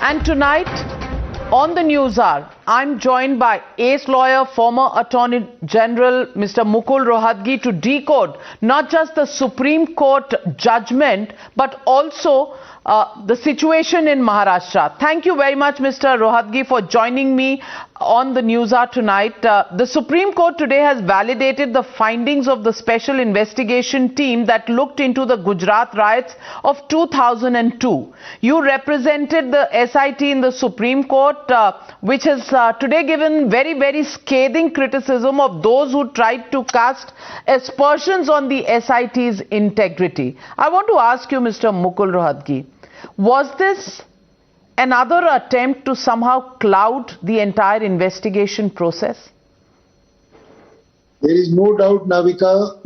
And tonight on the News Hour, I'm joined by ace lawyer, former Attorney-General Mr. Mukul Rohatgi to decode not just the Supreme Court judgment but also the situation in Maharashtra. Thank you very much, Mr. Rohatgi, for joining me on the News Hour tonight. The Supreme Court today has validated the findings of the special investigation team that looked into the Gujarat Riots of 2002. You represented the SIT in the Supreme Court, which has today given very scathing criticism of those who tried to cast aspersions on the SIT's integrity. I want to ask you, Mr. Mukul Rohatgi, was this another attempt to somehow cloud the entire investigation process? There is no doubt, Navika,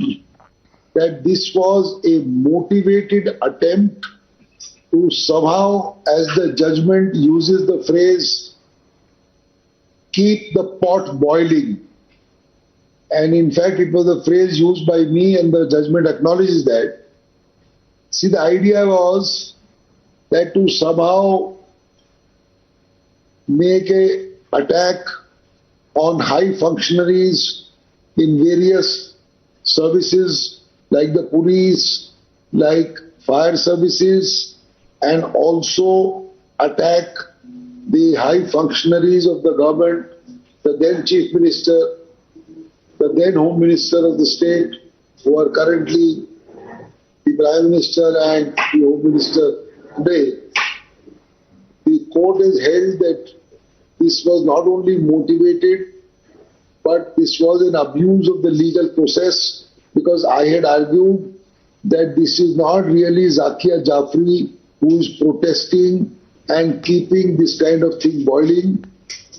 that this was a motivated attempt to somehow, as the judgment uses the phrase, keep the pot boiling. And in fact, it was a phrase used by me and the judgment acknowledges that. See, the idea was that to somehow make a attack on high functionaries in various services like the police, like fire services, and also attack the high functionaries of the government, the then Chief Minister, the then Home Minister of the state, who are currently the Prime Minister and the Home Minister today. The court has held that this was not only motivated, but this was an abuse of the legal process, because I had argued that this is not really Zakia who is protesting and keeping this kind of thing boiling,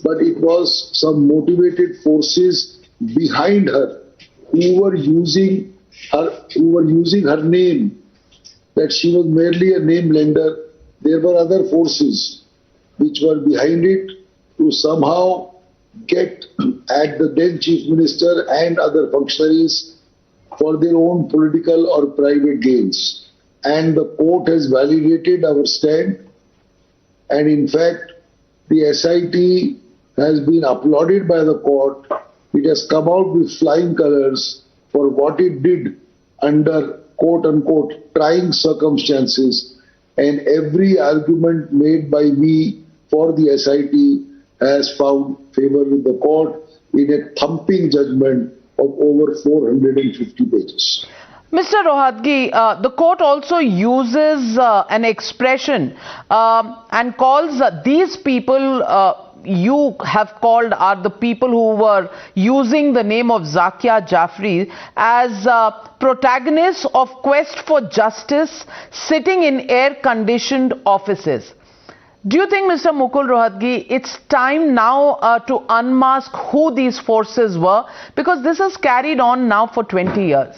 but it was some motivated forces behind her who were using her name, that she was merely a name lender. There were other forces which were behind it to somehow get at the then Chief Minister and other functionaries for their own political or private gains. And the court has validated our stand. And in fact, the SIT has been applauded by the court. It has come out with flying colors for what it did under quote-unquote trying circumstances, and every argument made by me for the SIT has found favor with the court in a thumping judgment of over 450 pages. Mr. Rohatgi, the court also uses an expression and calls these people you have called are the people who were using the name of Zakia as protagonists of quest for justice sitting in air-conditioned offices. Do you think, Mr. Mukul Rohatgi, it's time now to unmask who these forces were? Because this has carried on now for 20 years.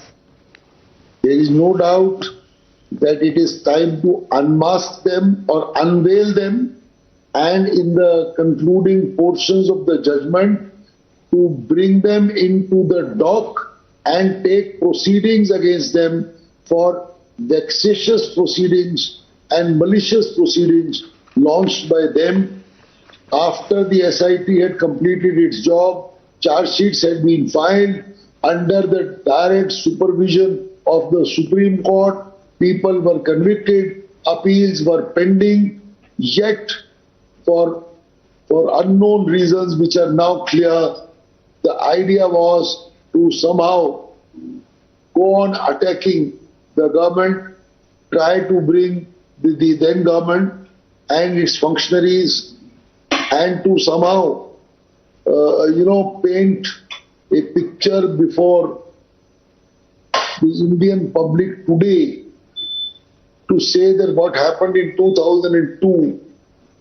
There is no doubt that it is time to unmask them or unveil them, and in the concluding portions of the judgment to bring them into the dock and take proceedings against them for vexatious proceedings and malicious proceedings launched by them after the SIT had completed its job. Charge sheets had been filed under the direct supervision of the Supreme Court. People were convicted, appeals were pending, yet for unknown reasons which are now clear, the idea was to somehow go on attacking the government, try to bring the then government and its functionaries, and to somehow paint a picture before the Indian public today to say that what happened in 2002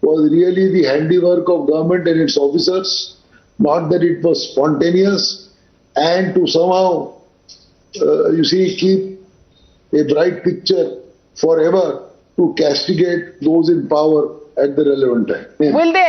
was really the handiwork of government and its officers, not that it was spontaneous, and to somehow, keep a bright picture forever to castigate those in power at the relevant time. Will they